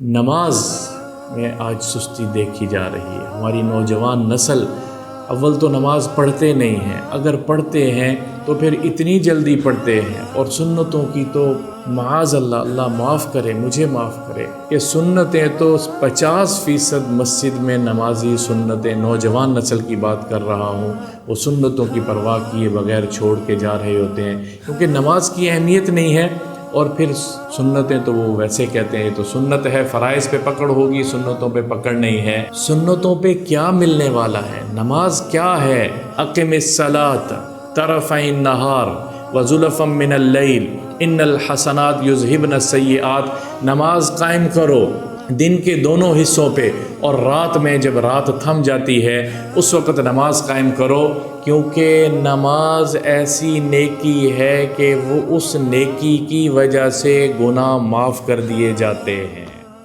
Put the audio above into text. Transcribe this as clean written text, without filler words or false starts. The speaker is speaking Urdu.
نماز میں آج سستی دیکھی جا رہی ہے۔ ہماری نوجوان نسل اول تو نماز پڑھتے نہیں ہیں، اگر پڑھتے ہیں تو پھر اتنی جلدی پڑھتے ہیں، اور سنتوں کی تو معاذ اللہ، اللہ معاف کرے، مجھے معاف کرے کہ سنتیں تو 50% مسجد میں نمازی سنتیں، نوجوان نسل کی بات کر رہا ہوں، وہ سنتوں کی پرواہ کیے بغیر چھوڑ کے جا رہے ہوتے ہیں، کیونکہ نماز کی اہمیت نہیں ہے۔ اور پھر سنتیں تو وہ ویسے کہتے ہیں یہ تو سنت ہے، فرائض پہ پکڑ ہوگی، سنتوں پہ پکڑ نہیں ہے۔ سنتوں پہ کیا ملنے والا ہے؟ نماز کیا ہے؟ اقم الصلاۃ طرفی النہار وزلفا من اللیل ان الحسنات یذہبن السیئات۔ نماز قائم کرو دن کے دونوں حصوں پہ، اور رات میں جب رات تھم جاتی ہے اس وقت نماز قائم کرو، کیونکہ نماز ایسی نیکی ہے کہ وہ اس نیکی کی وجہ سے گناہ معاف کر دیے جاتے ہیں۔